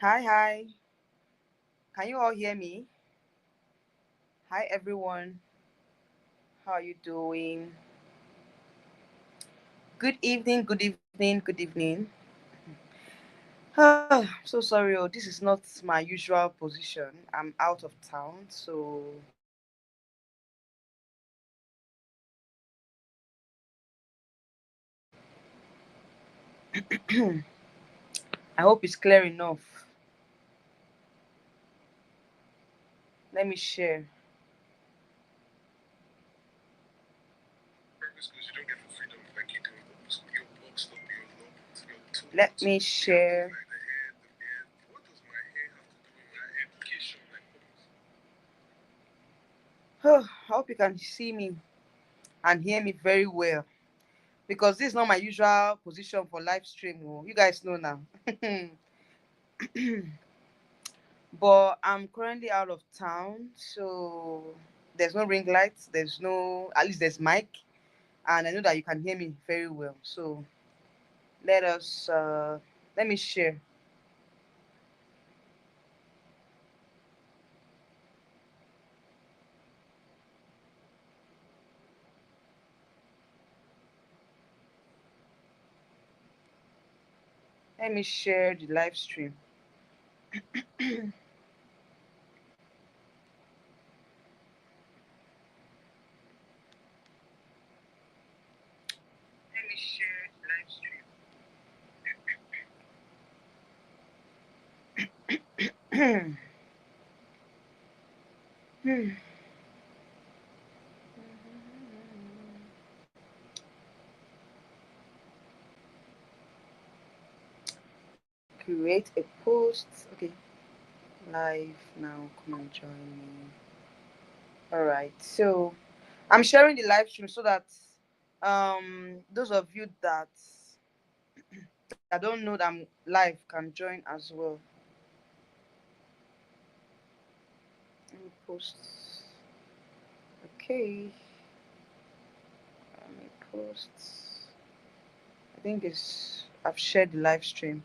Hi, hi. Can you all hear me? Hi, everyone. How are you doing? Good evening, good evening, good evening. So sorry. Oh, this is not my usual position. I'm out of town, so I hope it's clear enough. Let me share. Let me share. Oh, I hope you can see me and hear me very well because this is not my usual position for live stream. Oh. You guys know now. But I'm currently out of town, so there's no ring lights, there's no, at least there's mic, and I know that you can hear me very well. So let us, let me share. Let me share the live stream. Let me share the live stream. Create a post. Okay, live now. Come and join me. All right. So I'm sharing the live stream so that those of you that don't know that I'm live can join as well. Let me post. Okay. Let me post. I think it's. I've shared the live stream.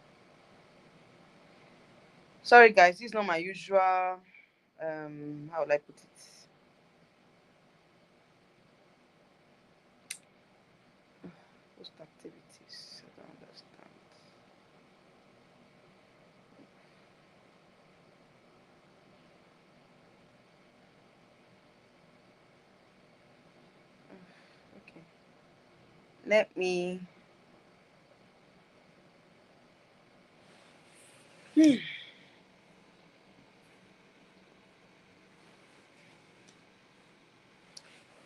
Sorry, guys. This is not my usual. How would I put it? Post activities. I don't understand. Okay. Let me.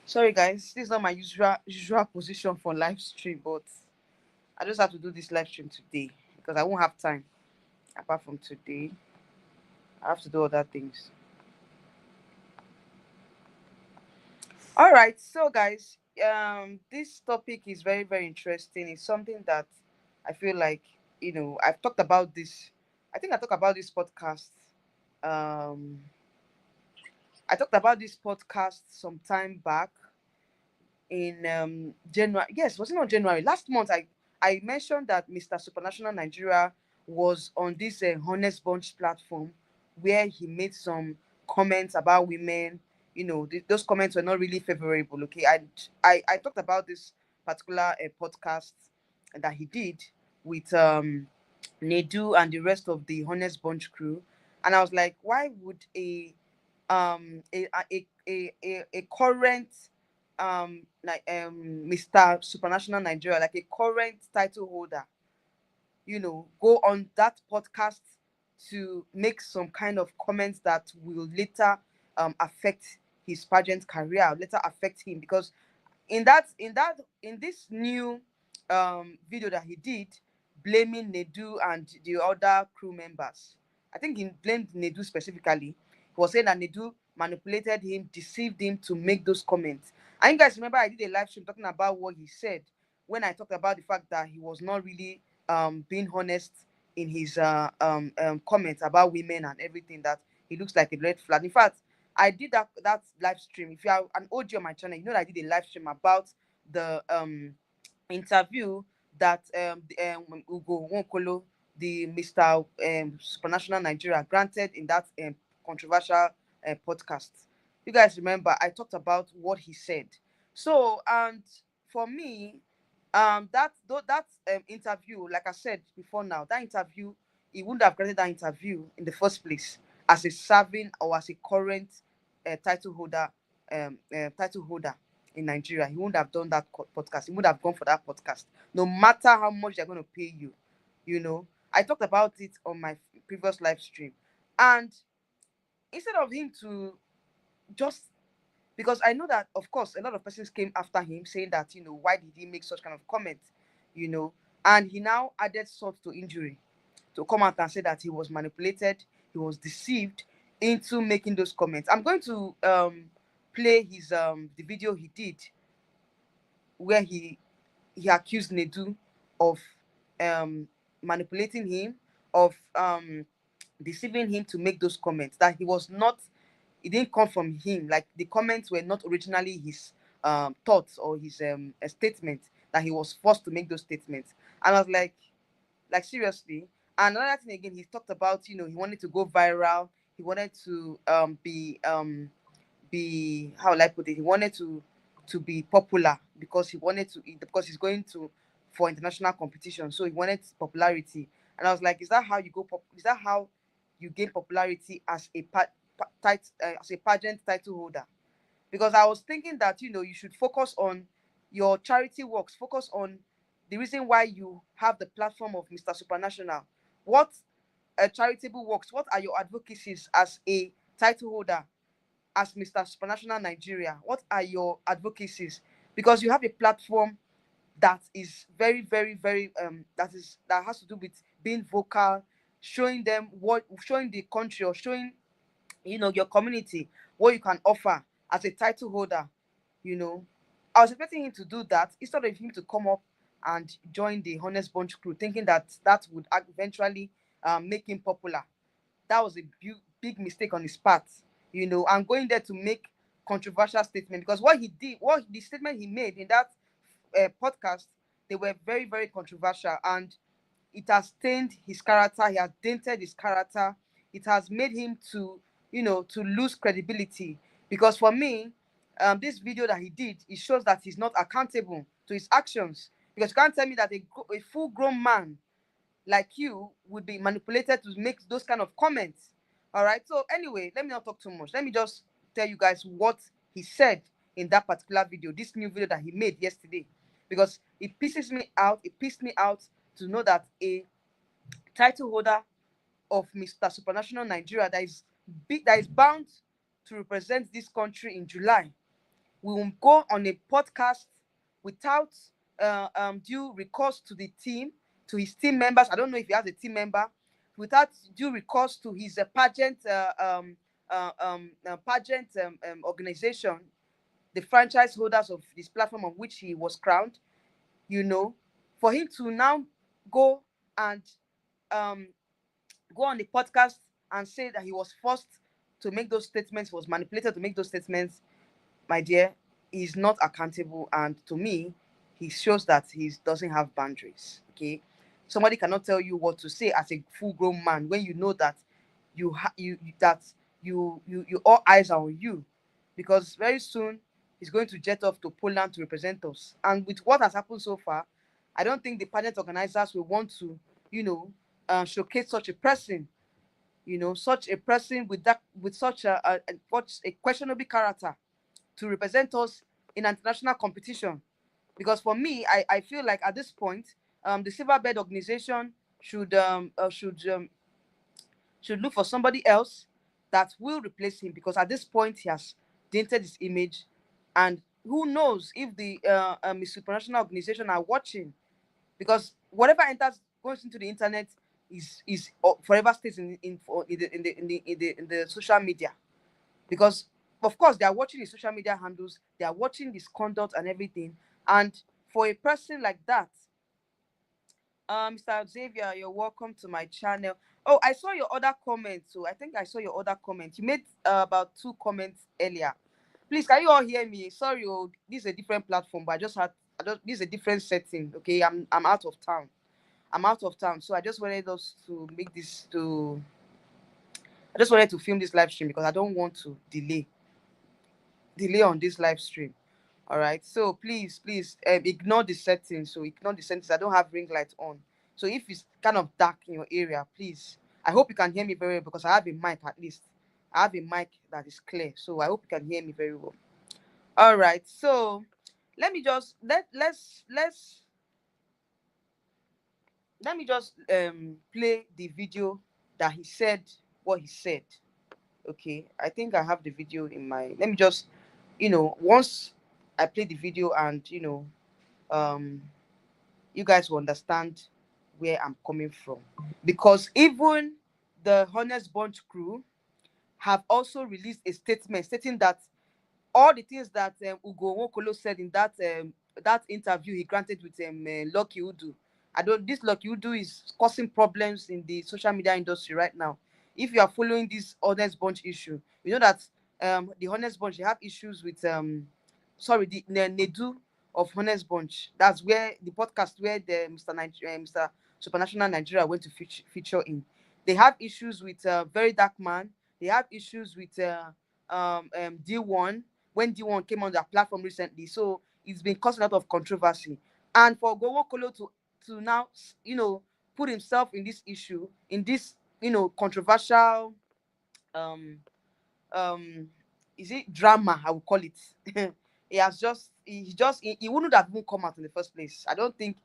Sorry, guys. This is not my usual position for live stream, but I just have to do this live stream today because I won't have time. Apart from today, I have to do other things. All right, so guys, this topic is very, very interesting. It's something that I feel like I've talked about this. I think I talked about this podcast. Um, I talked about this podcast some time back in January. Yes, was it not January? Last month, I mentioned that Mr. Supranational Nigeria was on this Honest Bunch platform where he made some comments about women. Those comments were not really favorable. Okay, I talked about this particular podcast that he did with Nedu and the rest of the Honest Bunch crew, and I was like, why would a current Mr. Supranational Nigeria, like a current title holder, go on that podcast to make some kind of comments that will later affect his pageant career, later affect him, because in this new video that he did, blaming Nedu and the other crew members. I think he blamed Nedu specifically. He was saying that Nedu manipulated him, deceived him to make those comments. And you guys remember I did a live stream talking about what he said when I talked about the fact that he was not really being honest in his comments about women and everything, that he looks like a red flag. In fact, I did that live stream. If you are an OG on my channel, you know that I did a live stream about the interview that Ugo Nwokolo the Mr. Supranational Nigeria granted in that controversial podcast. You guys remember I talked about what he said. So, and for me, that interview, like I said before, now that interview, he wouldn't have granted that interview in the first place as a serving or as a current title holder in Nigeria. He wouldn't have done that podcast. He would have gone for that podcast, no matter how much they're going to pay you. You know, I talked about it on my previous live stream, and instead of him to just, because I know that of course a lot of persons came after him saying that, why did he make such kind of comment, you know, and he now added salt to injury to come out and say that he was manipulated, he was deceived into making those comments. I'm going to play his the video he did where he accused Nedu of um manipulating him, of deceiving him to make those comments, that he was not, it didn't come from him, like the comments were not originally his thoughts or his a statement, that he was forced to make those statements. And I was like seriously. And another thing again, he talked about, he wanted to go viral, he wanted to be, how will I put it, he wanted to be popular because because he's going to for international competition, so he wanted popularity. And I was like, is that how you is that how you gain popularity as a as a pageant title holder? Because I was thinking that, you should focus on your charity works, focus on the reason why you have the platform of Mr. Supranational. What charitable works, what are your advocacies as a title holder, as Mr. Supranational Nigeria? What are your advocacies? Because you have a platform that is very, very, very that has to do with being vocal, showing the country, or showing, your community, what you can offer as a title holder. you know I was expecting him to do that instead of him to come up and join the Honest Bunch crew, thinking that that would eventually make him popular. That was a big mistake on his part. And going there to make controversial statement, because what he did, what the statement he made in that podcast, they were very, very controversial, and it has stained his character. He has dented his character. It has made him to, to lose credibility. Because for me, this video that he did, it shows that he's not accountable to his actions. Because you can't tell me that a full-grown man like you would be manipulated to make those kind of comments. All right. So anyway, let me not talk too much. Let me just tell you guys what he said in that particular video, this new video that he made yesterday, because it pisses me out. It pissed me out to know that a title holder of Mr. Supranational Nigeria that is bound to represent this country in July will go on a podcast without due recourse to the team, to his team members. I don't know if he has a team member. Without due recourse to his pageant organization, the franchise holders of this platform on which he was crowned, for him to now go and um, go on the podcast and say that he was forced to make those statements, was manipulated to make those statements, my dear, he's not accountable. And to me, he shows that he doesn't have boundaries. Okay, somebody cannot tell you what to say as a full-grown man when you know that you all eyes are on you, because very soon he's going to jet off to Poland to represent us. And with what has happened so far, I don't think the pageant organizers will want to, showcase such a person, such a person with such a questionable character to represent us in international competition. Because for me, I feel like at this point, the Silverbird organization should look for somebody else that will replace him, because at this point he has dented his image. And who knows if the Miss Supranational organization are watching, because whatever goes into the internet is forever stays in the social media. Because of course they are watching his social media handles, they are watching his conduct and everything. And for a person like that, Mr. Xavier, you're welcome to my channel. Oh, I saw your other comment. So I think I saw your other comment. You made about 2 comments earlier. Please, can you all hear me? Sorry, this is a different platform, but this is a different setting. Okay, I'm out of town. I'm out of town, so I just wanted us to make this to. I just wanted to film this live stream because I don't want to delay on this live stream. All right, so please ignore the settings. So ignore the settings. I don't have ring light on, so if it's kind of dark in your area, please, I hope you can hear me very well because I have a mic. At least I have a mic that is clear, so I hope you can hear me very well. All right, so let me just let me just play the video that he said what he said. Okay, I think I have the video in my, let me just, once I play the video, and um you guys will understand where I'm coming from, because even the Honest Bunch crew have also released a statement stating that all the things that Ugo Nwokolo said in that interview he granted with Lucky Udu. I don't. This Lucky Udu is causing problems in the social media industry right now. If you are following this Honest Bunch issue, you know that the Honest Bunch, they have issues with the Nedu of Honest Bunch. That's where the podcast where the Mr. Supranational Nigeria went to feature in. They have issues with Very Dark Man. They have issues with D1 when D1 came on their platform recently. So it's been causing a lot of controversy. And for Gowokolo to now, put himself in this issue, in this, controversial, um, um, is it drama? I would call it. He wouldn't have even come out in the first place. I don't think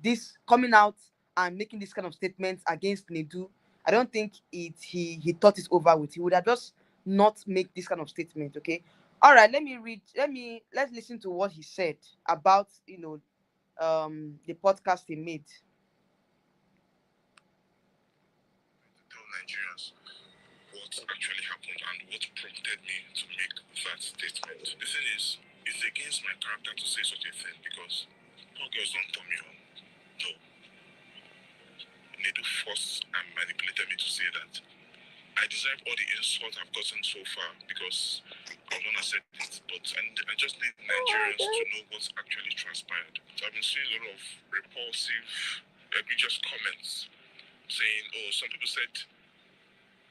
this coming out and making this kind of statements against Nedu, I don't think he thought it over with. He would have just not make this kind of statement. Okay. All right, let's listen to what he said about the podcast he made. Tell Nigerians what actually happened and what prompted me to make that statement. The thing is, it's against my character to say such a thing because poor girls don't turn me on. No. Nedu forced and manipulated me to say that. I deserve all the insults I've gotten so far because I was gonna say it, but I just need Nigerians to know what's actually transpired. So I've been seeing a lot of repulsive, egregious comments saying, oh, some people said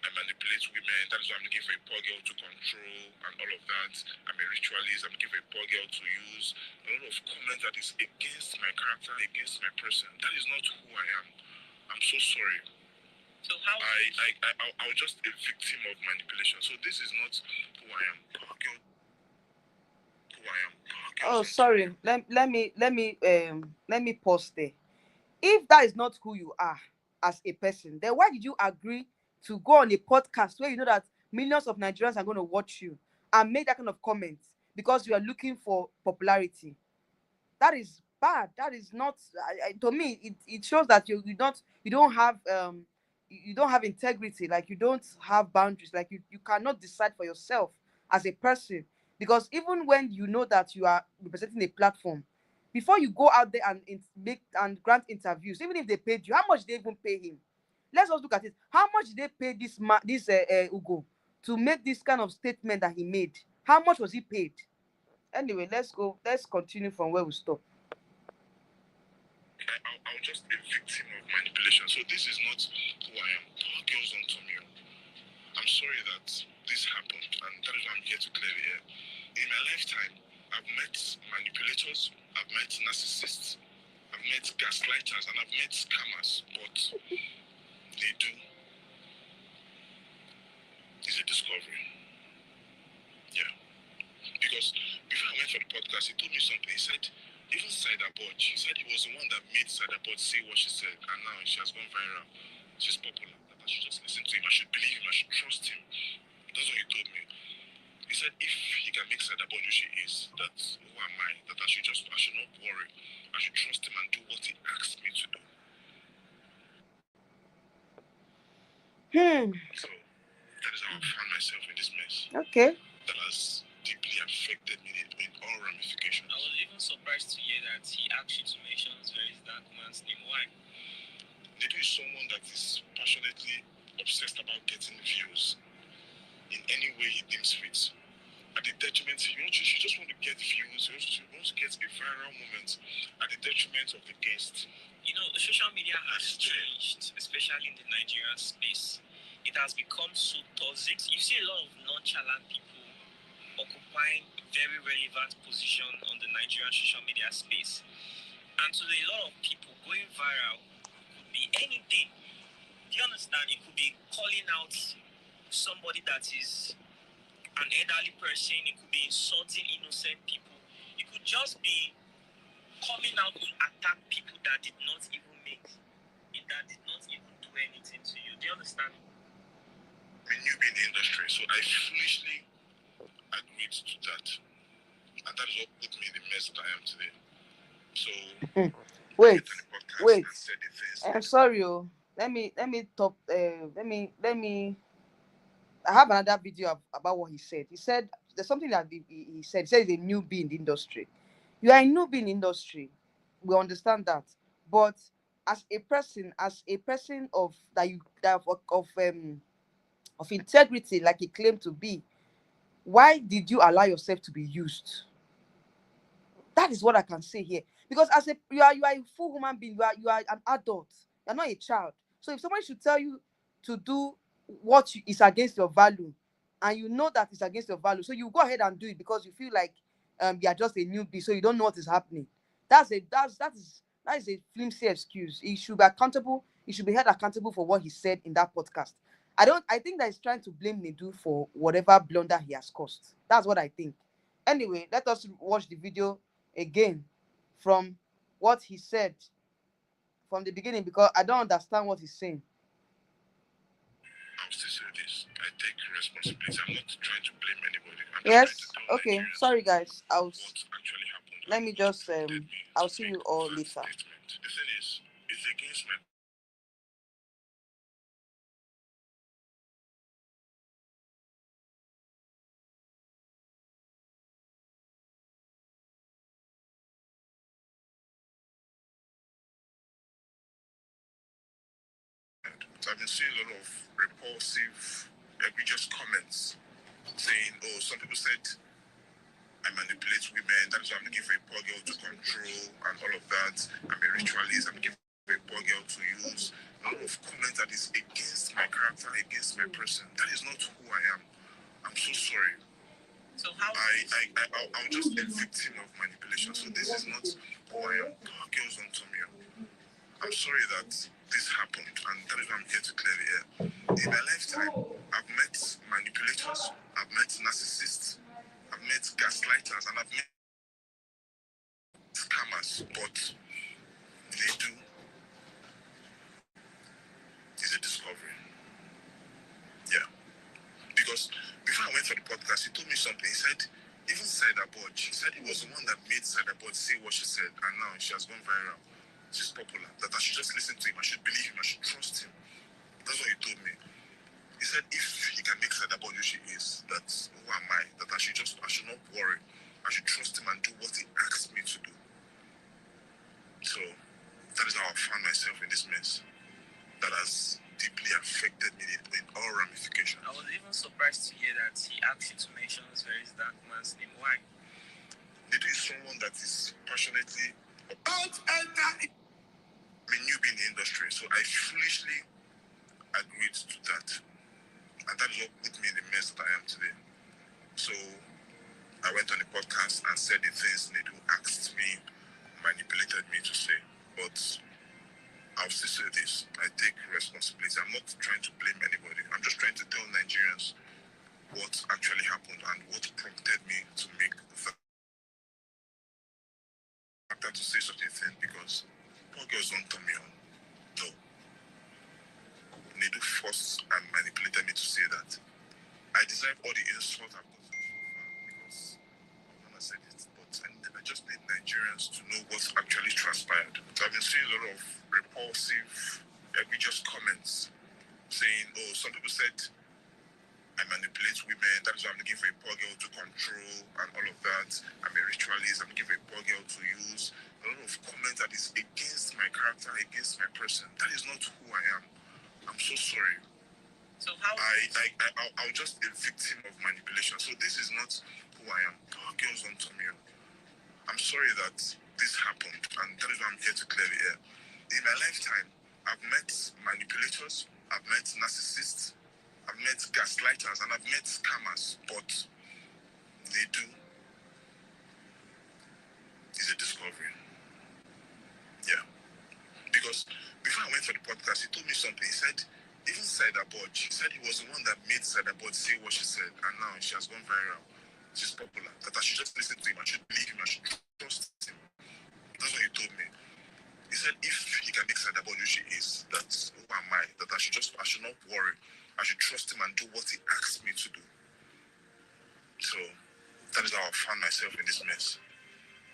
I manipulate women, that is why I'm looking for a poor girl to control and all of that. I'm a ritualist, I'm looking for a poor girl to use. A lot of comments that is against my character, against my person. That is not who I am. I'm so sorry. So how I was just a victim of manipulation. So this is not who I am. Poor girl, who I am. Oh, sorry. Let me pause there. If that is not who you are as a person, then why did you agree to go on a podcast where you know that millions of Nigerians are going to watch you and make that kind of comments because you are looking for popularity? That is bad. That is not, to me, it shows that you don't have integrity, like you don't have boundaries, like you cannot decide for yourself as a person. Because even when you know that you are representing a platform, before you go out there and make and grant interviews, even if they paid you, how much did they even pay him? Let's just look at it. How much did they pay this Ugo to make this kind of statement that he made? How much was he paid? Anyway, let's continue from where we stopped. I was just a victim of manipulation. So this is not who I am. Poor girls don't turn me on. I'm sorry that this happened, and that is why I'm here to clear the air. In my lifetime, I've met manipulators, I've met narcissists, I've met gaslighters, and I've met scammers, but Nedu is a discovery. Yeah. Because before I went for the podcast, he told me something. He said, even Cyberbot, he said he was the one that made Cyberbot say what she said, and now she has gone viral. She's popular. That I should just listen to him. I should believe him. I should trust him. That's what he told me. He said if he can make Cyberbot who she is, that who am I? That I should not worry. I should trust him and do what he asked me to do. So that is how I found myself in this mess. Okay. That has deeply affected me in all ramifications. I was even surprised to hear that he asked you to mention Very Dark Man's name. Why? Nedu is someone that is passionately obsessed about getting views in any way he deems fit. At the detriment, she just want to get views, she wants to get a viral moment at the detriment of the guest. He You know, social media has changed, especially in the Nigerian space. It has become so toxic. You see a lot of nonchalant people occupying very relevant position on the Nigerian social media space. And to a lot of people, going viral could be anything. Do you understand? It could be calling out somebody that is an elderly person. It could be insulting innocent people. It could just be coming out to attack people that did not even make it, that did not even do anything to you. Do you understand? I'm a newbie in the industry, so I foolishly agreed to that. And that is what put me in the mess that I am today. So Wait, I went on the podcast wait. and said the things. I'm sorry, oh. Let me top. Let me. I have another video about what he said. He said there's something that he said. He said he's a newbie in the industry. You are a newbie in the industry. We understand that, but as a person of that you that of integrity, like he claimed to be, why did you allow yourself to be used? That is what I can say here. Because as a you are a full human being, you are an adult. You're not a child. So if somebody should tell you to do what is against your value, and you know that it's against your value, so you go ahead and do it because you feel like you are just a newbie, so you don't know what is happening. That is a flimsy excuse. He should be accountable. He should be held accountable for what he said in that podcast. I think that he's trying to blame Nedu for whatever blunder he has caused. That's what I think. Anyway, let us watch the video again from what he said from the beginning, because I don't understand what he's saying. I'll still say this. I take responsibility. I'm not trying to blame anybody. I'm just Yes, trying to tell okay. Nigerians Sorry, guys. what actually happened. Let and me what just prompted me I'll to see make you all that later. statement. The thing is, it's against my So I've been seeing a lot of repulsive, egregious comments saying, oh, some people said I manipulate women, that is why I'm looking for a poor girl to control and all of that. I'm a ritualist, I'm looking for a poor girl to use. A lot of comments that is against my character, against my person. That is not who I am. I'm so sorry. So how I'm just a victim of manipulation. So this is not who I am. Poor girls don't turn me on. I'm sorry that this happened, and that is why I'm here to clear the air. In my lifetime, I've met manipulators, I've met narcissists, I've met gaslighters, and I've met scammers, but Nedu is a discovery. Yeah. Because before I went for the podcast, he told me something. He said, even Cyberboard, he said he was the one that made Cyberboard say what she said, and now she has gone viral. She's popular. That I should just listen to him, I should believe him, I should trust him. That's what he told me. He said if he can make Cyberboard who she is, that who am I? That I should not worry. I should trust him and do what he asked me to do. So that is how I found myself in this mess. That has deeply affected me in all ramifications. I was even surprised to hear that he asked you to mention this very dark man's name. Why? Nedu is someone that is passionately about I'm a newbie in the industry, so I foolishly agreed to that. And that is what put me in the mess that I am today. So I went on the podcast and said the things Nedu asked me, manipulated me to say. But I'll still say this. I take responsibility. I'm not trying to blame anybody. I'm just trying to tell Nigerians what actually happened and what prompted me to make that. To say such a thing because poor girls don't turn me on. No. Nedu forced and manipulated me to say that. I deserve all the insult I've gotten so far because I'm not said it, but I just need Nigerians to know what's actually transpired. So I've been seeing a lot of repulsive, egregious comments saying, oh, some people said I manipulate women, that is why I'm looking for a poor girl to control and all of that. I'm a ritualist, I'm looking for a poor girl to use. A lot of comments that is against my character, against my person. That is not who I am. I'm so sorry. So how I'm just a victim of manipulation. So this is not who I am. Poor girls don't turn me on. I'm sorry that this happened, and that is why I'm here to clear the air. In my lifetime, I've met manipulators, I've met narcissists, I've met gaslighters, and I've met scammers, but Nedu is a discovery. Yeah. Because before I went for the podcast, he told me something. He said, even Sidabod, he said he was the one that made Sidabod say what she said, and now she has gone viral. She's popular. That I should just listen to him, I should believe him, I should trust him. That's what he told me. He said if he can make Sidabod who she is, that's who am I? That I should not worry. I should trust him and do what he asked me to do. So that is how I found myself in this mess.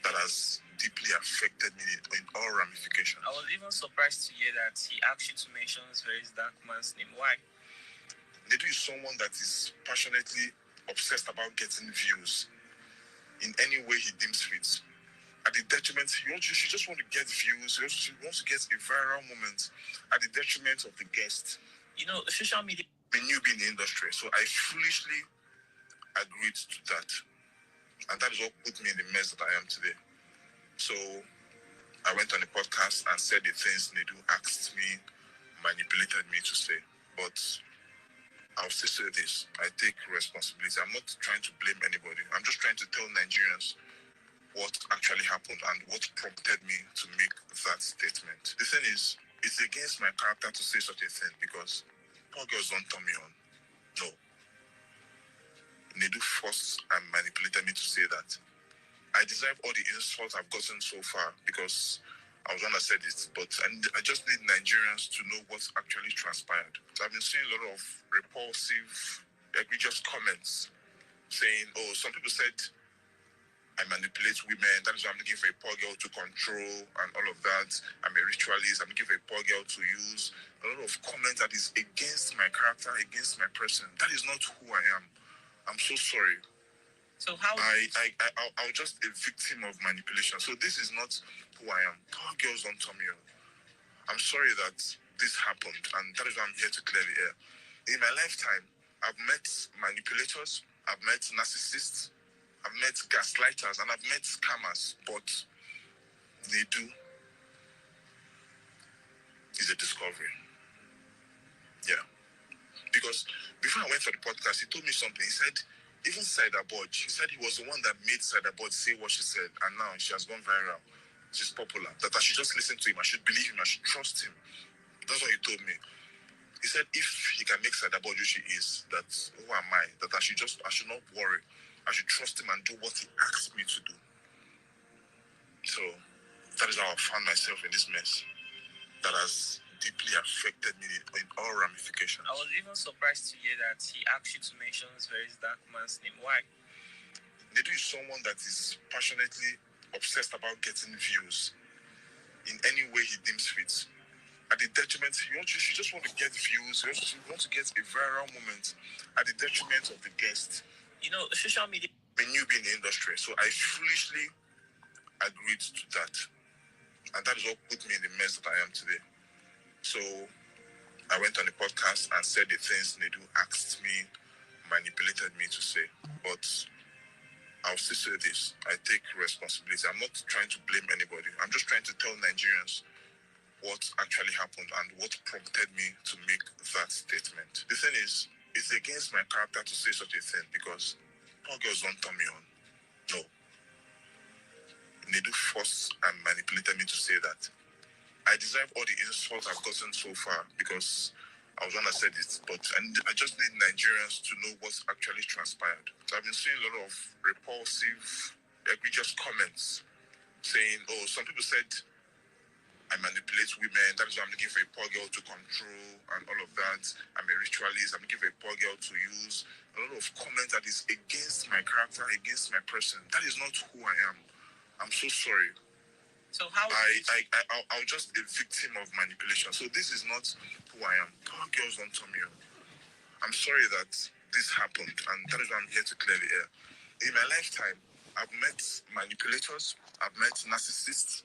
That has deeply affected me in all ramifications. I was even surprised to hear that he asked you to mention this very dark man's name. Why? Nedu is someone that is passionately obsessed about getting views in any way he deems fit. At the detriment, she just want to get views, she wants to get a viral moment at the detriment of the guest. You know, social media. I'm a newbie in the industry, so I foolishly agreed to that. And that is what put me in the mess that I am today. So I went on a podcast and said the things Nedu asked me, manipulated me to say. But I'll still say this. I take responsibility. I'm not trying to blame anybody. I'm just trying to tell Nigerians what actually happened and what prompted me to make that statement. The thing is, it's against my character to say such a thing because poor girls don't turn me on. No. Nedu forced and manipulated me to say that. I deserve all the insults I've gotten so far because I was the one that said it, but I just need Nigerians to know what's actually transpired. So I've been seeing a lot of repulsive, egregious comments saying, oh, some people said I manipulate women, that is why I'm looking for a poor girl to control and all of that. I'm a ritualist, I'm looking for a poor girl to use. A lot of comments that is against my character, against my person. That is not who I am. I'm so sorry. So how I'm just a victim of manipulation. So this is not who I am. Poor girls don't turn me on. I'm sorry that this happened, and that is why I'm here to clear the air. In my lifetime, I've met manipulators, I've met narcissists, I've met gaslighters, and I've met scammers, but Nedu is a discovery. Yeah. Because before I went for the podcast, he told me something. He said, even Sidabod, he said he was the one that made Sidabod say what she said, and now she has gone viral. She's popular. That I should just listen to him, I should believe him, I should trust him. That's what he told me. He said if he can make Sidabod who she is, that who am I? That I should not worry. I should trust him and do what he asked me to do. So that is how I found myself in this mess. That has deeply affected me in all ramifications. I was even surprised to hear that he asked you to mention this very dark man's name. Why? Nedu is someone that is passionately obsessed about getting views in any way he deems fit. At the detriment, she just want to get views, she wants to get a viral moment at the detriment of the guest. You know, social media. I'm a newbie in the industry, so I foolishly agreed to that. And that is what put me in the mess that I am today. So I went on a podcast and said the things Nedu asked me, manipulated me to say. But I'll still say this. I take responsibility. I'm not trying to blame anybody. I'm just trying to tell Nigerians what actually happened and what prompted me to make that statement. The thing is, it's against my character to say such a thing because poor girls don't turn me on. No. Nedu forced and manipulated me to say that. I deserve all the insults I've gotten so far because I was the one that said it, but I just need Nigerians to know what's actually transpired. So I've been seeing a lot of repulsive, egregious comments saying, oh, some people said I manipulate women, that is why I'm looking for a poor girl to control and all of that. I'm a ritualist, I'm looking for a poor girl to use. A lot of comments that is against my character, against my person. That is not who I am. I'm so sorry. So how I'm just a victim of manipulation. So this is not who I am. Poor girls don't turn me on. I'm sorry that this happened, and that is why I'm here to clear the air. In my lifetime, I've met manipulators, I've met narcissists,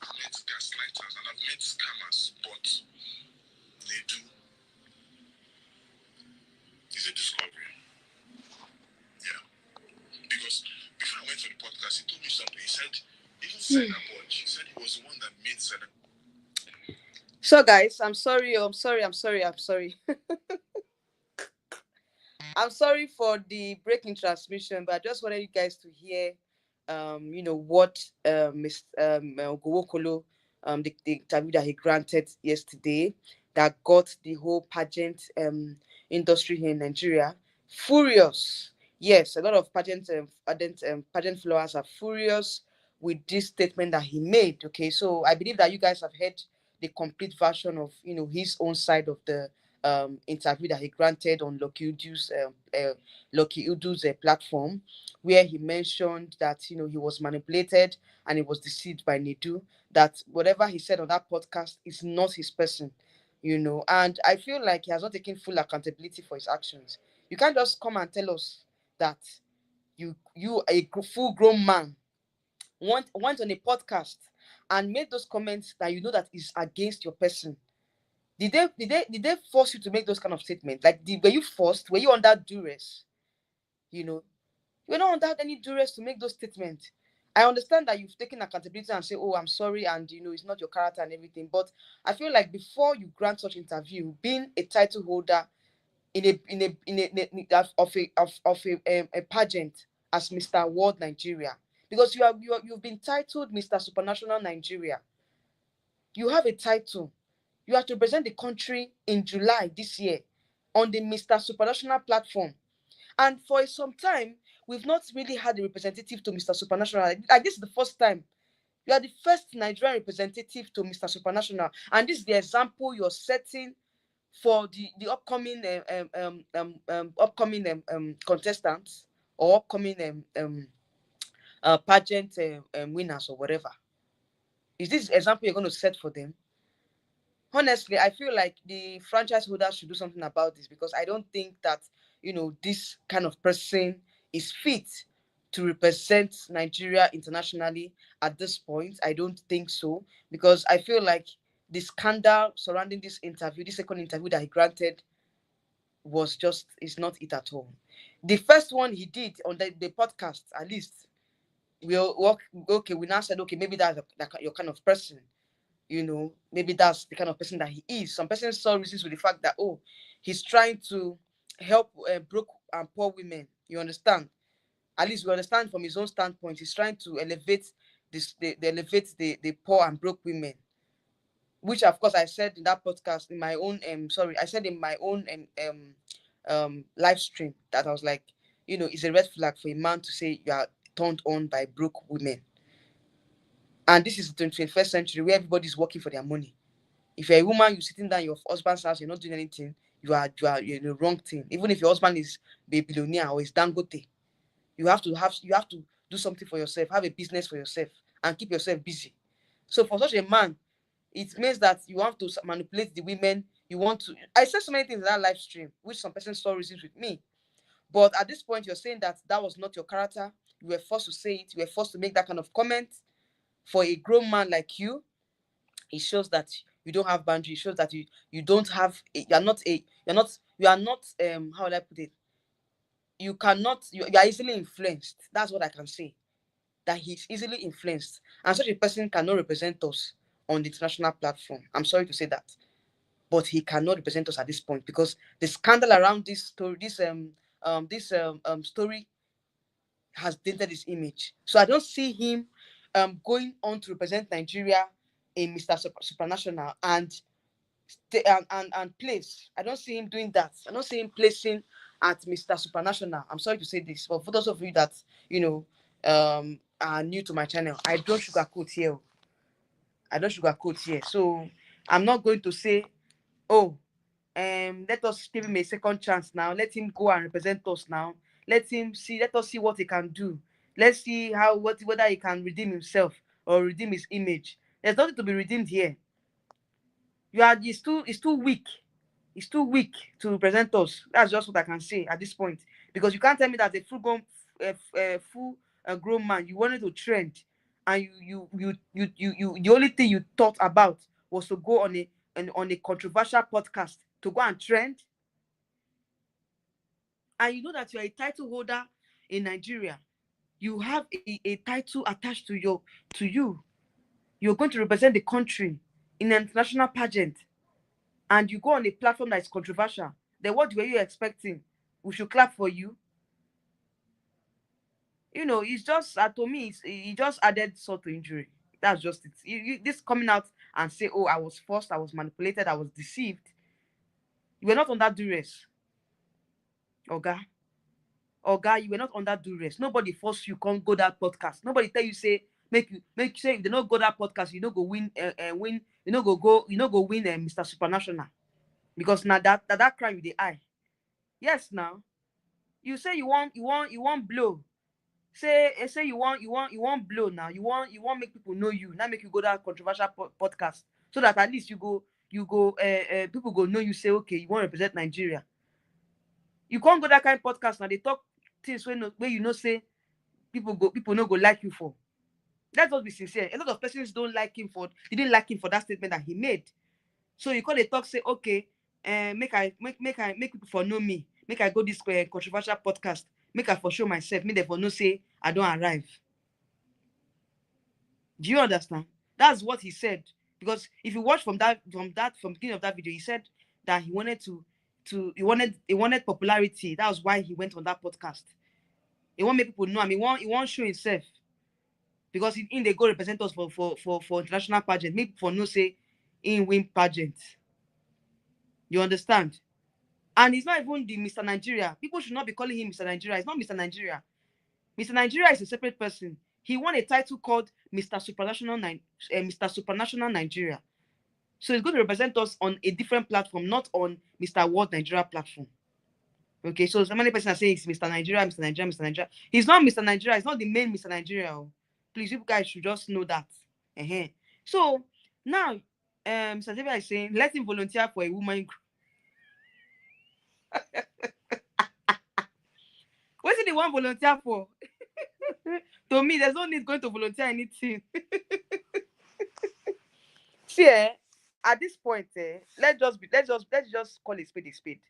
I've met gaslighters, and I've met scammers, but Nedu is a discovery. Yeah. Because before I went to the podcast, he told me something. He said, even Sidabod, he said he was the one that made Sidabod. So guys, I'm sorry, I'm sorry, I'm sorry, I'm sorry. I'm sorry for the breaking transmission, but I just wanted you guys to hear, what Mr. Ugo Nwokolo, the interview that he granted yesterday, that got the whole pageant industry here in Nigeria furious. Yes, a lot of pageant followers are furious with this statement that he made. Okay, so I believe that you guys have heard the complete version of his own side of the interview that he granted on Lucky Udu's platform, where he mentioned that he was manipulated and he was deceived by Nedu. That whatever he said on that podcast is not his person, and I feel like he has not taken full accountability for his actions. You can't just come and tell us that you full grown man went on a podcast and made those comments that that is against your person. Did they force you to make those kind of statements? Like, were you forced? Were you under duress? You know, you were not under any duress to make those statements. I understand that you've taken accountability and say, "Oh, I'm sorry," and it's not your character and everything. But I feel like before you grant such interview, being a title holder of a pageant as Mr. World Nigeria, because you've been titled Mr. Supranational Nigeria. You have a title. You have to represent the country in July this year on the Mr. Supranational platform. And for some time, we've not really had a representative to Mr. Supranational. Like, this is the first time. You are the first Nigerian representative to Mr. Supranational. And this is the example you're setting for the upcoming contestants or upcoming pageant winners or whatever. Is this example you're going to set for them? Honestly, I feel like the franchise holders should do something about this, because I don't think that this kind of person is fit to represent Nigeria internationally at this point. I don't think so, because I feel like the scandal surrounding this interview, this second interview that he granted, is not it at all. The first one he did on the podcast, at least we'll work. Okay, we now said, okay, maybe that's your kind of person. Maybe that's the kind of person that he is. Some persons saw reasons with the fact that, oh, he's trying to help broke and poor women. You understand? At least we understand from his own standpoint. He's trying to elevate the poor and broke women, which of course I said in that podcast in my own I said in my own live stream that I was like, it's a red flag for a man to say you are turned on by broke women. And this is the 21st century, where everybody's working for their money. If you're a woman, you're sitting down in your husband's house, you're not doing anything, you're in the wrong thing. Even if your husband is a billionaire or is Dangote, you have to do something for yourself, have a business for yourself, and keep yourself busy. So for such a man, it means that you have to manipulate the women. You want to. I said so many things in that live stream, which some person saw reasons with me. But at this point, you're saying that that was not your character. You were forced to say it. You were forced to make that kind of comment. For a grown man like you, it shows that you don't have boundaries. It shows that you don't have you are not how would I put it? You are easily influenced. That's what I can say. That he's easily influenced, and such a person cannot represent us on the international platform. I'm sorry to say that, but he cannot represent us at this point, because the scandal around this story has dented his image. So I don't see him going on to represent Nigeria in Mr. Supranational and place. I don't see him doing that. I don't see him placing at Mr. Supranational. I'm sorry to say this, but for those of you that are new to my channel, I don't sugarcoat here. I don't sugarcoat here. So I'm not going to say, oh, let us give him a second chance now. Let him go and represent us now. Let us see what he can do. Let's see whether he can redeem himself or redeem his image. There's nothing to be redeemed here. It's too weak. It's too weak to represent us. That's just what I can say at this point. Because you can't tell me that a full grown man, you wanted to trend, and the only thing you thought about was to go on a controversial podcast to go and trend. And you know that you're a title holder in Nigeria. You have a title attached to you. You're going to represent the country. in an international pageant and you go on a platform that is controversial, then what were you expecting? We should clap for you? You know, it's just to me, he just added salt to injury. That's just it. This coming out and say, oh, I was forced, I was manipulated, I was deceived. You were not under duress, Oga. Oga, you were not under duress. Nobody forced you can't go that podcast. Nobody tell you say make you say if they don't go that podcast, you know go win win, you know go win Mr. Supranational. Because now that crime with the eye. Yes, now you say you want blow. Say you want blow now. You want make people know you. Now make you go that controversial podcast so that at least people go know you. Say okay, you want to represent Nigeria. You can't go that kind of podcast now. They talk things where you know say people no go like you for. Let's just be sincere. A lot of persons don't like him for they didn't like him for that statement that he made. So you call a talk say okay, make people for know me. Make I go this controversial podcast. Make I for show myself. Make them for know say I don't arrive. Do you understand? That's what he said. Because if you watch from beginning of that video, he said that he wanted he wanted popularity. That was why he went on that podcast. He want make people know. I mean, he want show himself. Because in they go represent us for international pageant. Make for no say in win pageant. You understand? And he's not even the Mr. Nigeria. People should not be calling him Mr. Nigeria. It's not Mr. Nigeria. Mr. Nigeria is a separate person. He won a title called Mr. Supranational Nigeria. So he's going to represent us on a different platform, not on Mr. World Nigeria platform. Okay, so many persons are saying it's Mr. Nigeria, Mr. Nigeria, Mr. Nigeria. He's not Mr. Nigeria. He's not the main Mr. Nigeria. Please, you guys should just know that. So now, Mr. Xavier is saying, let him volunteer for a woman group. What did he want volunteer for? To me, there's no need going to volunteer anything. See, at this point, let's just call a spade a spade.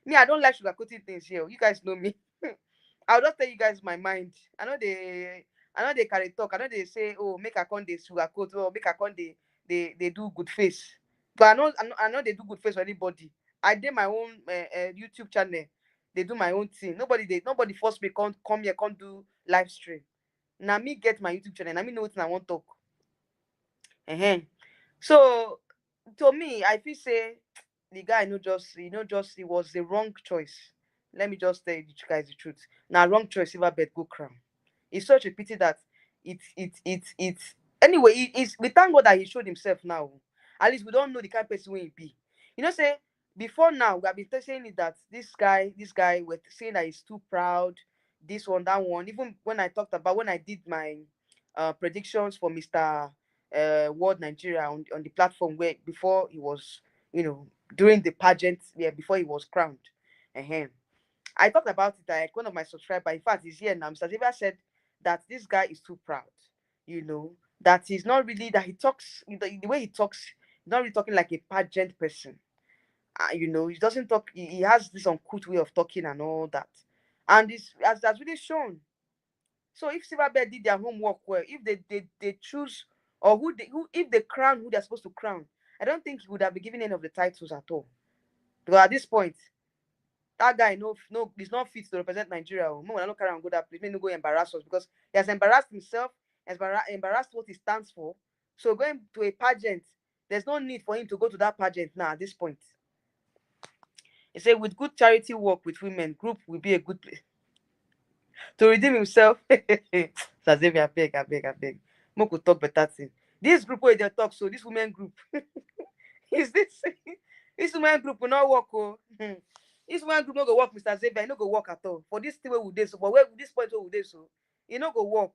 Me, I don't like sugarcoating things here. You guys know me. I'll just tell you guys my mind. I know they carry talk. I know they say, oh, make a con they sugarcoat, or make a con they do good face. But I know they do good face for anybody. I did my own YouTube channel. They do my own thing. Nobody force me come here, can't do live stream. Now me get my YouTube channel. Now me know what I want to talk. So to me, I feel say the guy it was the wrong choice. Let me just tell you guys the truth. Now wrong choice, silver bed go crown. It's such a pity that it's anyway. We thank God that he showed himself now. At least we don't know the kind of person he be. You know, say before now we have been saying it that this guy, we're saying that he's too proud. This one, that one. Even when I did my predictions for Mr. World Nigeria on the platform where before he was, during the pageant, before he was crowned. I talked about it like one of my subscribers, in fact, he's here now. Mr. Xavier said that this guy is too proud, that he's not really, that he talks, the way he talks, he's not really talking like a pageant person. He doesn't talk, he has this uncouth way of talking and all that. And this has really shown. So if Silverbird did their homework well, if they choose, or if they crown who they're supposed to crown, I don't think he would have been given any of the titles at all. Because at this point, that guy is not fit to represent Nigeria. No, I don't carry on go that place. Maybe no go embarrass us because he has embarrassed himself, has embarrassed what he stands for. So going to a pageant, there's no need for him to go to that pageant now at this point. He said, with good charity work with women, group will be a good place to redeem himself. So Xavier, I beg. Mo could talk better thing. This group where they talk, so this women group is this women group will not work. This women group no go work, Mr. Xavier. No go work at all. For this thing where we do so, but where this point where we do so, it no go work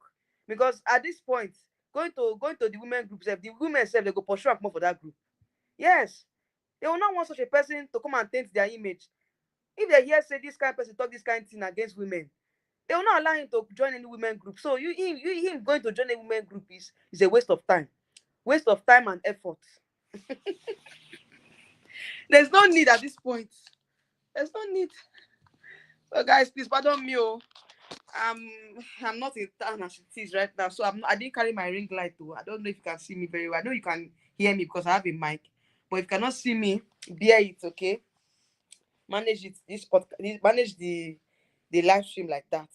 because at this point, going to the women group, the women self they go pursue more for that group. Yes, they will not want such a person to come and taint their image. If they hear say this kind of person talk this kind of thing against women, they will not allow him to join any women group. So him going to join a women group is a waste of time and effort. There's no need at this point. There's no need. So guys, please pardon me. I'm not in town as it is right now, so I didn't carry my ring light though. I don't know if you can see me very well. I know you can hear me because I have a mic, but if you cannot see me, bear it, okay? Manage it. Manage the live stream like that.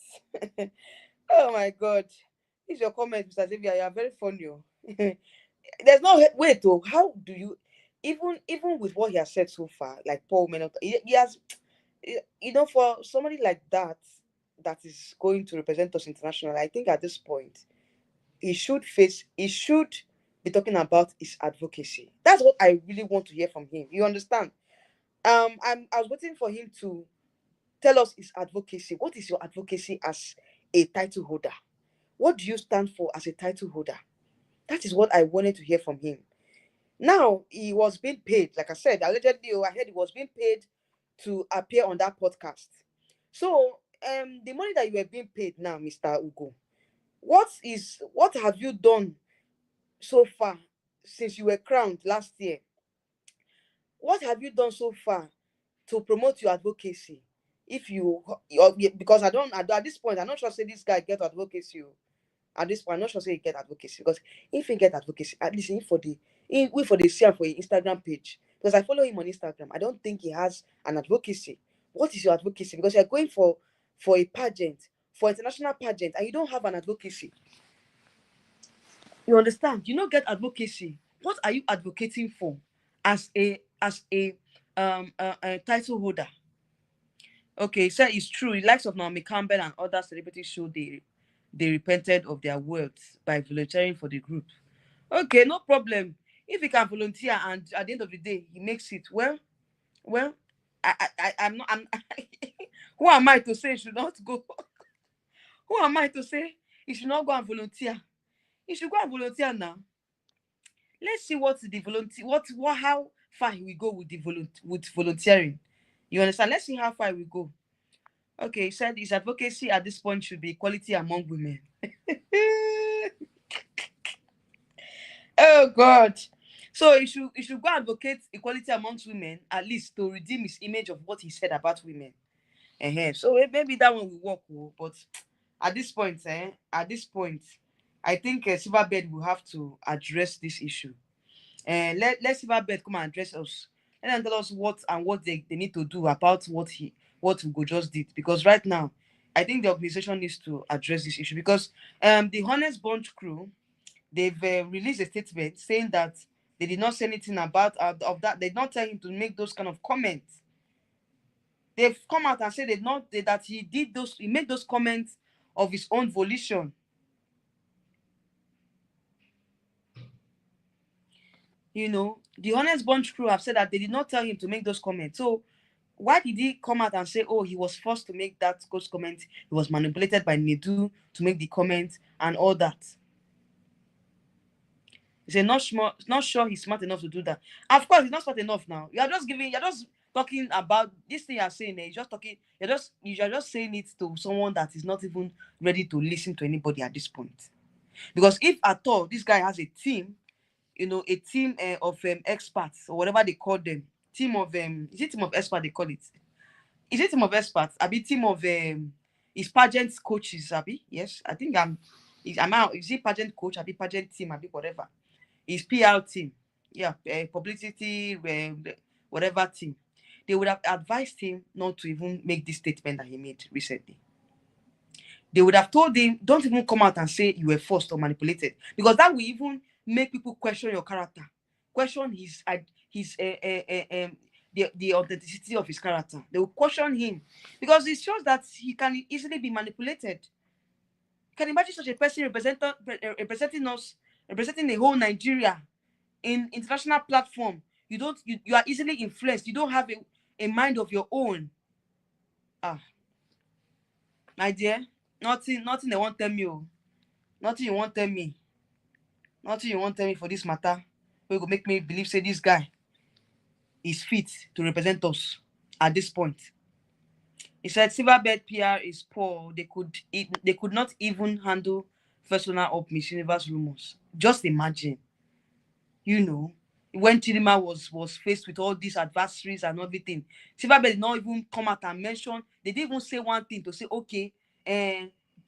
Oh my God, this is your comment, Mr. Xavier. You are very funny. Oh. There's no wait though. How do you even with what he has said so far, like Paul Menot, he has, for somebody like that that is going to represent us internationally, I think at this point he should be talking about his advocacy. That's what I really want to hear from him. You understand? I was waiting for him to tell us his advocacy. What is your advocacy as a title holder? What do you stand for as a title holder? That is what I wanted to hear from him. Now he was being paid, like I said, allegedly. I heard he was being paid to appear on that podcast. So, the money that you were being paid now, Mr. Ugo, what have you done so far since you were crowned last year? What have you done so far to promote your advocacy? If you, because at this point, I'm not sure say this guy get advocacy. Oh. At this point, I'm not sure say he get advocacy, because if he get advocacy, at least wait for the share for your Instagram page. Because I follow him on Instagram. I don't think he has an advocacy. What is your advocacy? Because you're going for a pageant, for international pageant, and you don't have an advocacy. You understand? You don't get advocacy. What are you advocating for as a title holder? Okay, he said it's true. The likes of Naomi Campbell and other celebrities show they repented of their words by volunteering for the group. Okay, no problem. If he can volunteer and at the end of the day he makes it, well, I'm not. Who am I to say he should not go? Who am I to say he should not go and volunteer? He should go and volunteer now. Let's see what the volunteer, what how far he will go with with volunteering. You understand? Let's see how far we go. Okay, he said his advocacy at this point should be equality among women. Oh God. So he should go advocate equality amongst women, at least to redeem his image of what he said about women. So maybe that one will work. Oh, but at this point, I think Silverbird will have to address this issue. And let Silverbird come and address us. Let them tell us what they need to do about what Ugo just did. Because right now, I think the organization needs to address this issue. Because the Honest Bunch crew, they've released a statement saying that they did not say anything about of that. They did not tell him to make those kind of comments. They've come out and said that he made those comments of his own volition. The Honest Bunch crew have said that they did not tell him to make those comments. So why did he come out and say, oh, he was forced to make those comments? He was manipulated by Nedu to make the comments and all that. He said, not sure he's smart enough to do that. Of course, he's not smart enough now. You're just talking about this thing you're saying. You're just saying it to someone that is not even ready to listen to anybody at this point. Because if at all this guy has a team, a team of experts or whatever they call them, team of is it team of experts they call it? Is it team of experts? I be team of is pageant coaches, Abi? Yes, I think I'm out. Is it pageant coach? I be pageant team, I be whatever. His PR team, yeah, publicity, whatever team. They would have advised him not to even make this statement that he made recently. They would have told him, don't even come out and say you were forced or manipulated, because that will even make people question your character, question the authenticity of his character. They will question him because it shows that he can easily be manipulated. You can imagine such a person representing us, representing the whole Nigeria in international platform. You are easily influenced. You don't have a mind of your own. My dear, nothing they won't tell me. Oh. Nothing you won't tell me. Nothing you won't tell me for this matter. We will make me believe say this guy is fit to represent us at this point. He said Silverbird PR is poor. They could not even handle personal of Miss Universe rumors. Just imagine, when Chidima was faced with all these adversaries and everything, Silverbird did not even come out and mention. They didn't even say one thing to say, okay,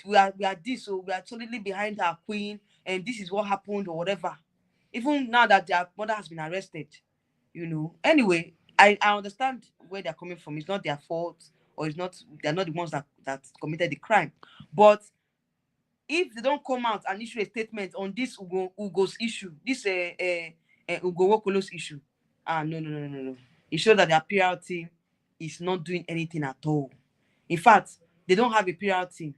we are this, so we are solidly behind our queen, and this is what happened or whatever. Even now that their mother has been arrested, Anyway, I understand where they're coming from. It's not their fault, or they're not the ones that committed the crime. But if they don't come out and issue a statement on this Ugo's issue, this Ugo Nwokolo's issue, no. It shows that their PR team is not doing anything at all. In fact, they don't have a PR team.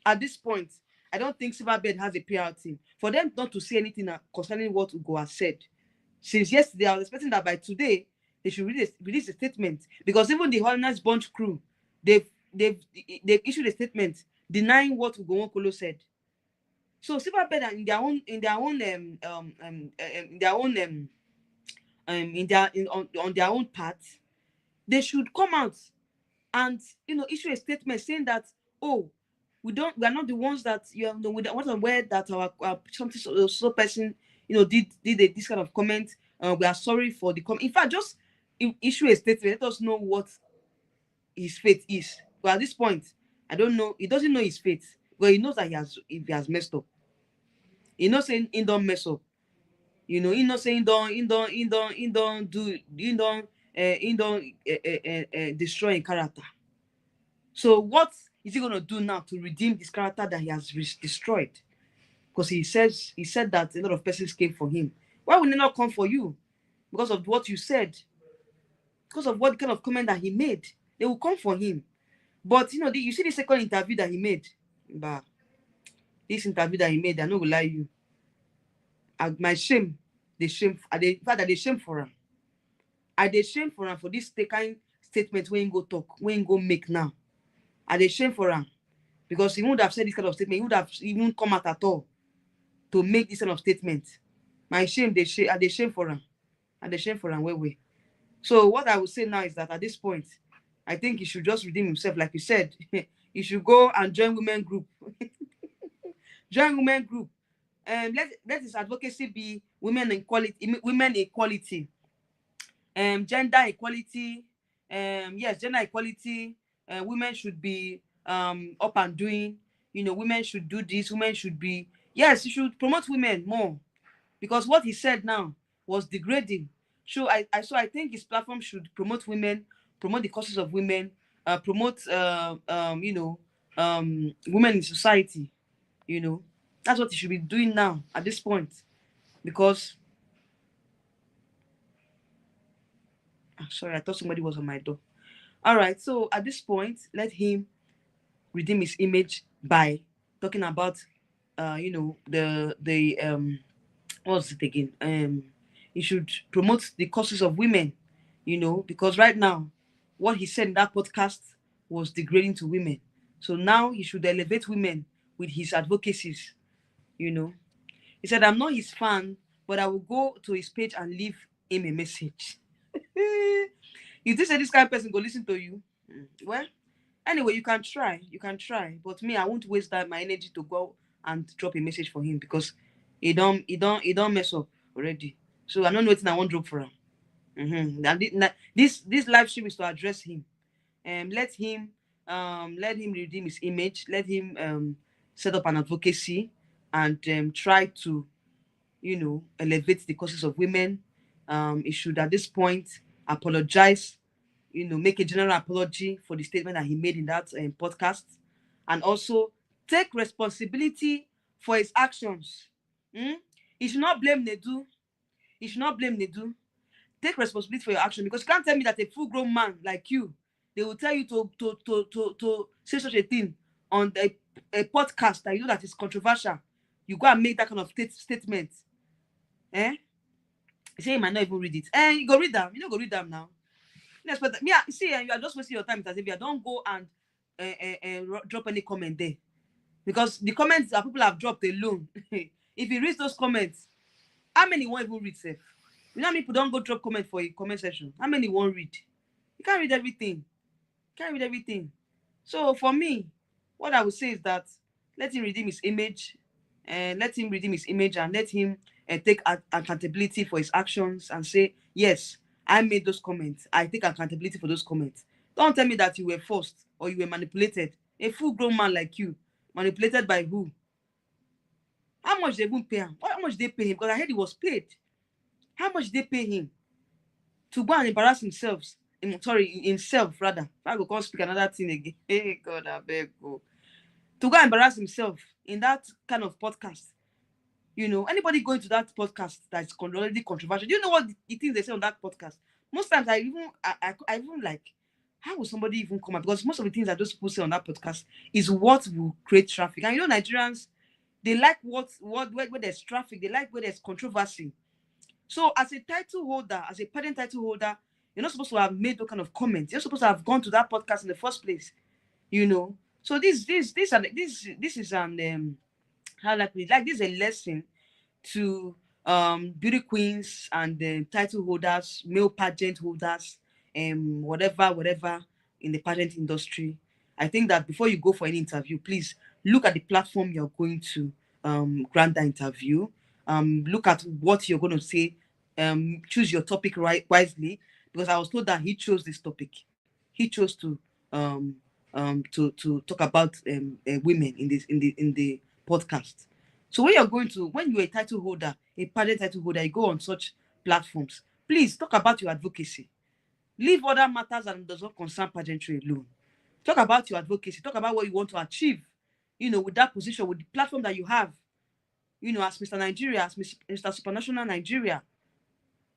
At this point, I don't think Silverbird has a PR team. For them not to say anything concerning what Ugo has said, since yesterday, I was expecting that by today, they should release a statement. Because even the Holiness Bunch crew, they've issued a statement denying what Ugo Nwokolo said. So Silverbird in their own on their own part, they should come out and issue a statement saying that, oh, we are not the ones that we weren't aware that our something so person did this kind of comment. We are sorry for the comment. In fact, just issue a statement. Let us know what his fate is. But at this point, I don't know. He doesn't know his fate, but he knows that he has messed up. He not saying he don't mess up. He not saying he don't destroy his character. So what is he going to do now to redeem this character that he has destroyed? Because he said that a lot of persons came for him. Why would they not come for you? Because of what you said. Because of what kind of comment that he made. They will come for him. But, you see the second interview that he made. But this interview that he made, I no go lie you. My shame. The fact that they shame for him. They shame for him for this kind statement when he go talk, when he go make now. They shame for him. Because he wouldn't have said this kind of statement. He would have even come out at all to make this kind of statement. My shame, they shame for him. They shame for him way. So what I would say now is that at this point, I think he should just redeem himself. Like you said, he should go and join women group. Join women group. Let his advocacy be women equality, gender equality. Yes, gender equality. Women should be up and doing. Women should do this. Women should be. Yes, you should promote women more, because what he said now was degrading. So I think his platform should promote women, promote the causes of women, promote women in society. That's what he should be doing now at this point, because sorry, I thought somebody was on my door. All right, so at this point, let him redeem his image by talking about what's it again? He should promote the causes of women, because right now what he said in that podcast was degrading to women. So now he should elevate women with his advocacies. He said, I'm not his fan, but I will go to his page and leave him a message. You think say this kind of person go listen to you? Well, anyway, you can try, but me, I won't waste my energy to go and drop a message for him, because he don't mess up already. So I don't know what I want to drop for him. And this live stream is to address him. Let him redeem his image. Let him set up an advocacy and try to elevate the causes of women. He should at this point apologize, make a general apology for the statement that he made in that podcast, and also take responsibility for his actions. He should not blame Nedu. Take responsibility for your action, because you can't tell me that a full-grown man like you, they will tell you to say such a thing on a podcast that you know that is controversial. You go and make that kind of statement. You say you might not even read it. You go read them. You don't go read them now. Yes, but you are just wasting your time. As if you don't go and drop any comment there, because the comments that people have dropped alone, if you read those comments, how many won't even read safe? You know how many people don't go drop comment for a comment section? How many won't read? You can't read everything. So for me, what I would say is that let him redeem his image, and let him take accountability for his actions and say, yes, I made those comments. I take accountability for those comments. Don't tell me that you were forced or you were manipulated. A full-grown man like you, Manipulated by who? How much they even pay him? How much they pay him? Because I heard he was paid. How much they pay him to go and embarrass himself? Himself rather. If I go come speak another thing again. Hey God, I beg go. To go and embarrass himself in that kind of podcast. Anybody going to that podcast that's already controversial. Do you know what the things they say on that podcast? Most times I even like, how will somebody even come out? Because most of the things that those people say on that podcast is what will create traffic. And Nigerians, they like where there's traffic, they like where there's controversy. So as a title holder, as a pageant title holder, you're not supposed to have made those kind of comments. You're supposed to have gone to that podcast in the first place. So this is an how likely like this is a lesson to beauty queens and title holders, male pageant holders, whatever in the pageant industry. I think that before you go for any interview, please look at the platform you're going to grant that interview. Look at what you're going to say. Choose your topic wisely, because I was told that he chose this topic. He chose um to talk about women in the podcast. So when you're a title holder, a pageant title holder, you go on such platforms, please talk about your advocacy. Leave other matters that does not concern pageantry alone. Talk about your advocacy. Talk about what you want to achieve, with that position, with the platform that you have, as Mr. Nigeria, as Mr. Supranational Nigeria.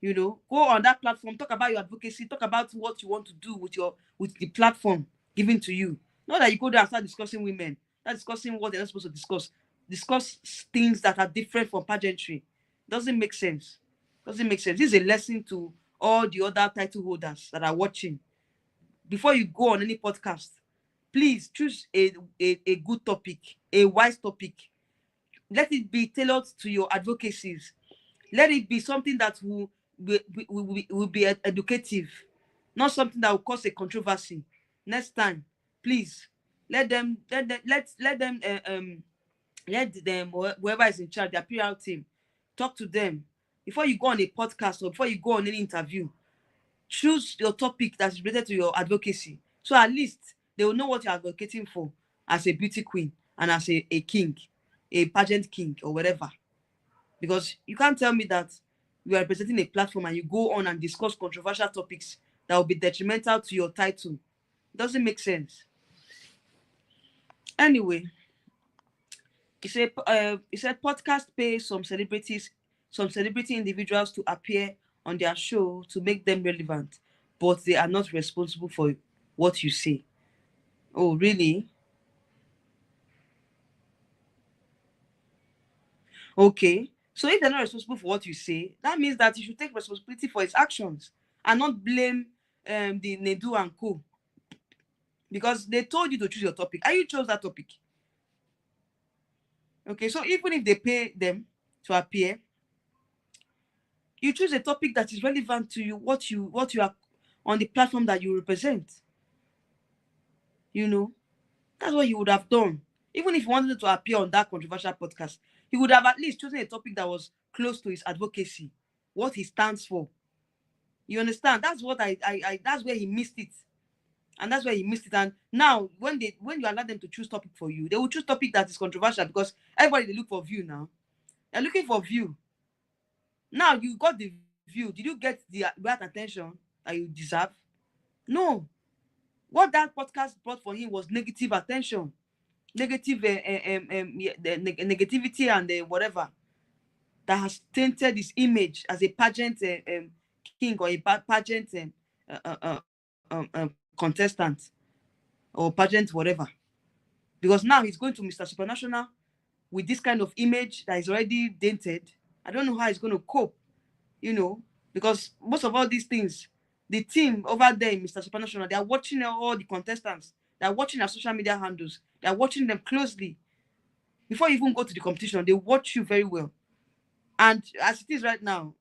Go on that platform, talk about your advocacy, talk about what you want to do with the platform given to you. Not that you go there and start discussing women, start discussing what they're not supposed to discuss things that are different from pageantry. Doesn't make sense. This is a lesson to all the other title holders that are watching. Before you go on any podcast, please choose a good topic, a wise topic. Let it be tailored to your advocacies. Let it be something that will be educative, not something that will cause a controversy. Next time, please let them whoever is in charge, their PR team, talk to them before you go on a podcast or before you go on any interview. Choose your topic that's related to your advocacy, so at least they will know what you're advocating for as a beauty queen and as a king, a pageant king or whatever. Because you can't tell me that you are representing a platform and you go on and discuss controversial topics that will be detrimental to your title. It doesn't make sense. Anyway, he said podcast pay some celebrity individuals to appear on their show to make them relevant, but they are not responsible for what you say. Oh, really? Okay. So if they're not responsible for what you say, that means that you should take responsibility for his actions and not blame the Nedu and Co. Because they told you to choose your topic and you chose that topic. Okay, so even if they pay them to appear, you choose a topic that is relevant to you, what you are on the platform that you represent. That's what you would have done. Even if you wanted to appear on that controversial podcast, he would have at least chosen a topic that was close to his advocacy, what he stands for. You understand? That's what that's where he missed it. And that's where he missed it. And now when you allow them to choose topic for you, they will choose topic that is controversial, because everybody, they look for view now. They're looking for view. Now you got the view. Did you get the right attention that you deserve? No. What that podcast brought for him was negative attention, negativity and whatever that has tainted his image as a pageant king or a pageant contestant or pageant whatever. Because now he's going to Mr. Supranational with this kind of image that is already dented. I don't know how he's going to cope, because most of all these things, the team over there in Mr. Supranational, they are watching all the contestants. They are watching their social media handles. They are watching them closely. Before you even go to the competition, they watch you very well. And as it is right now,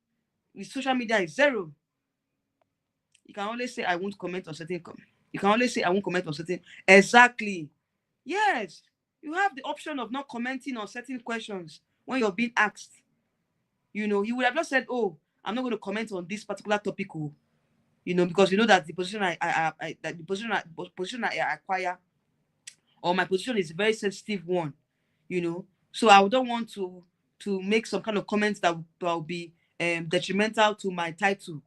with social media is zero. You can only say, I won't comment on certain. You can only say, I won't comment on certain. Exactly. Yes. You have the option of not commenting on certain questions when you're being asked. He would have just said, oh, I'm not going to comment on this particular topic, because that the position I acquire or my position is a very sensitive one, you know. So I don't want to make some kind of comments that will be detrimental to my title.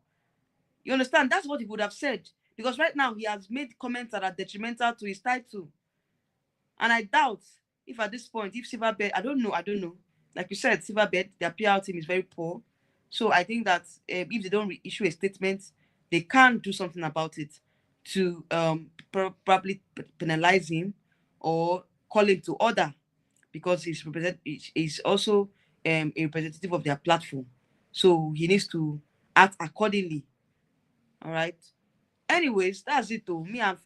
You understand? That's what he would have said. Because right now he has made comments that are detrimental to his title. And I doubt if at this point, if Silverbed, I don't know. Like you said, Silverbed, their PR team is very poor. So I think that if they don't issue a statement, they can do something about it to probably penalize him or call him to order, because he's also a representative of their platform. So he needs to act accordingly. All right. Anyways, that's it though. Me, I've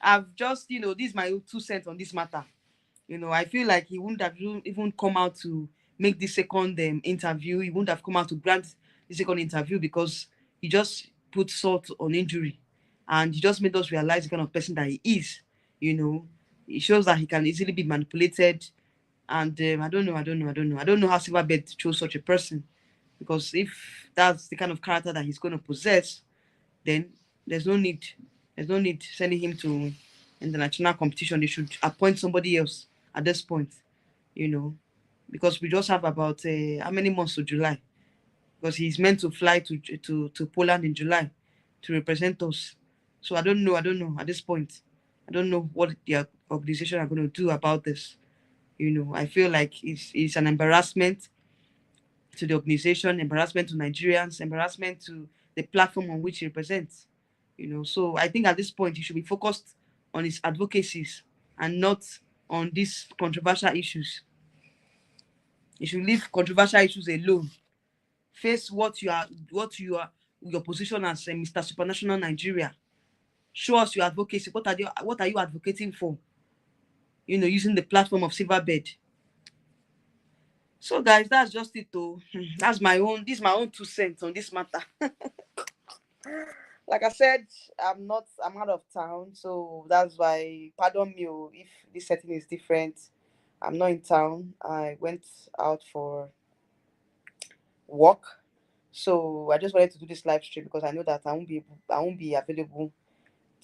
I've just, this is my 2 cents on this matter. I feel like he wouldn't have even come out to make this second interview. He wouldn't have come out to grant the second interview, because he just put salt on injury, and he just made us realize the kind of person that he is. It shows that he can easily be manipulated, and I don't know how Silverbed chose such a person, because if that's the kind of character that he's going to possess, then there's no need. There's no need sending him to international competition. They should appoint somebody else at this point, you know, because we just have about how many months to July? Because he's meant to fly to Poland in July to represent us. So I don't know. At this point, I don't know what the organization are going to do about this. I feel like it's an embarrassment to the organization, embarrassment to Nigerians, embarrassment to the platform on which he represents. So I think at this point he should be focused on his advocacies and not on these controversial issues. You should leave controversial issues alone. Face what you are, your position as Mr. Supranational Nigeria. Show us your advocacy. What are you advocating for? Using the platform of Silverbed. So guys, that's just it though. That's my own. This is my own 2 cents on this matter. Like I said, I'm out of town, so that's why, pardon me if this setting is different. I'm not in town. I went out for work. So I just wanted to do this live stream because I know that I won't be available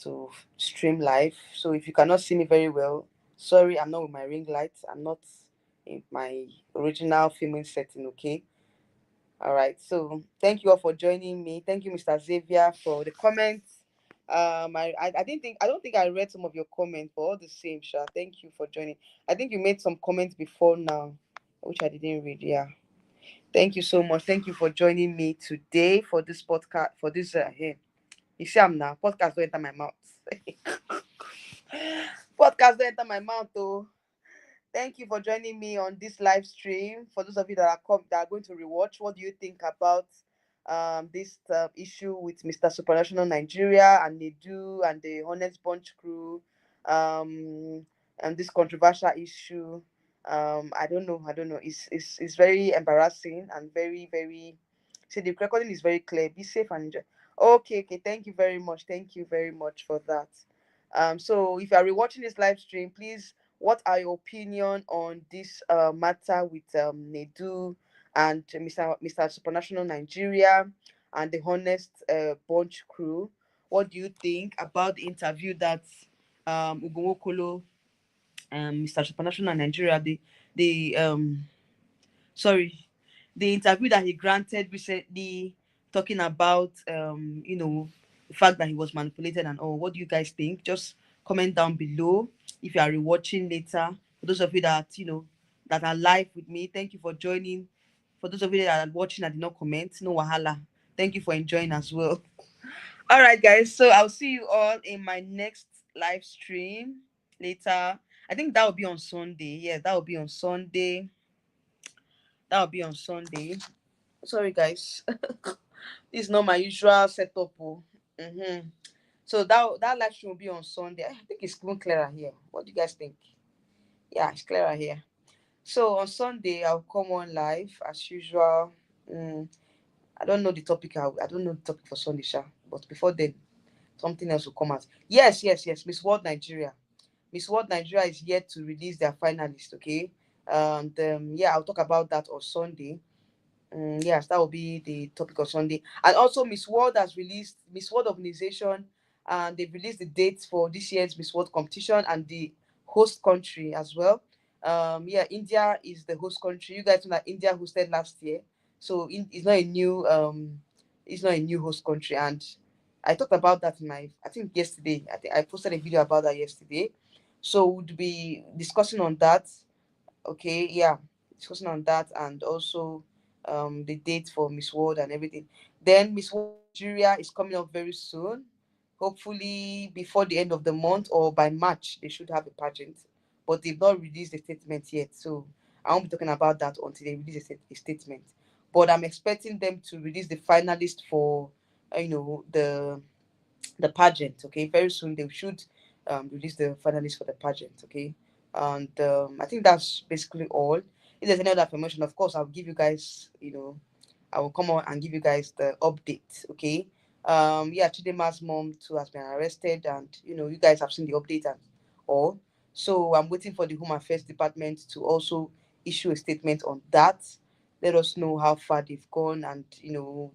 to stream live. So if you cannot see me very well, sorry, I'm not with my ring light. I'm not in my original filming setting, okay? All right. So thank you all for joining me. Thank you, Mr. Xavier, for the comments. I don't think I read some of your comments, but all the same, Sha. Thank you for joining. I think you made some comments before now, which I didn't read. Yeah. Thank you so much. Thank you for joining me today for this podcast. For this here, you see, I'm now podcast don't enter my mouth. Podcast don't enter my mouth, though. Thank you for joining me on this live stream. For those of you that are going to rewatch, what do you think about this issue with Mr. Supranational Nigeria and Nedu and the Honest Bunch crew, and this controversial issue? I don't know. It's very embarrassing and very, very. See, the recording is very clear. Be safe and enjoy. Okay. Thank you very much. Thank you very much for that. So if you are rewatching this live stream, please, what are your opinion on this matter with Nedu and Mr. Supranational Nigeria and the Honest Bunch crew? What do you think about the interview that Ugo Nwokolo, Mr. Supranational Nigeria, sorry, the interview that he granted recently, talking about the fact that he was manipulated and all? What do you guys think? Just comment down below. If you are rewatching later, for those of you that that are live with me, thank you for joining. For those of you that are watching and did not comment, no wahala, thank you for enjoying as well. All right, guys, so I'll see you all in my next live stream later. I think that will be on Sunday. Yeah, that will be on Sunday. Sorry, guys. This is not my usual setup. So that live stream will be on Sunday. I think it's even clearer here. What do you guys think? Yeah, it's clearer here. So on Sunday, I'll come on live as usual. I don't know the topic. I don't know the topic for Sunday, Sha. But before then, something else will come out. Yes. Miss World Nigeria. Miss World Nigeria is yet to release their finalists. Okay. Yeah, I'll talk about that on Sunday. Yes, that will be the topic of Sunday. And also, Miss World organization and they've released the dates for this year's Miss World competition and the host country as well. Yeah, India is the host country. You guys know that India hosted last year, so it's not a new host country. And I talked about that in my, I think yesterday. I think I posted a video about that yesterday. So we'll be discussing on that. Okay, yeah, discussing on that, and also the date for Miss World and everything. Then Miss World Nigeria is coming up very soon. Hopefully before the end of the month or by March, they should have a pageant. But they've not released a statement yet. So I won't be talking about that until they release a statement. But I'm expecting them to release the finalist for the pageant. Okay, very soon they should release the finalists for the pageant. Okay, and I think that's basically all. If there's any other information, of course I'll give you guys, I will come on and give you guys the update. Okay, yeah, Chidema's mom too has been arrested, and you guys have seen the update and all. So I'm waiting for the Home Affairs Department to also issue a statement on that. Let us know how far they've gone, and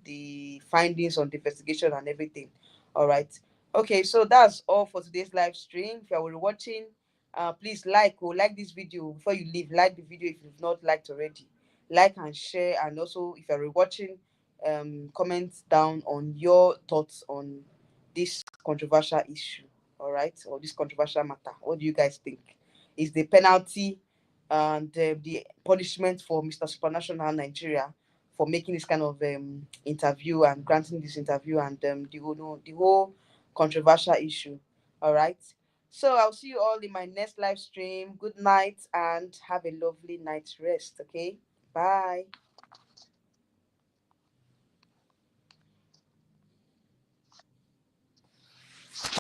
the findings on the investigation and everything. All right. Okay, so that's all for today's live stream. If you are watching, please like this video before you leave. Like the video if you've not liked already. Like and share, and also if you're watching, comment down on your thoughts on this controversial issue. All right, or this controversial matter. What do you guys think? Is the penalty and the punishment for Mr. Supranational Nigeria for making this kind of interview and granting this interview and the whole controversial issue. All right. So I'll see you all in my next live stream. Good night and have a lovely night's rest. Okay. Bye.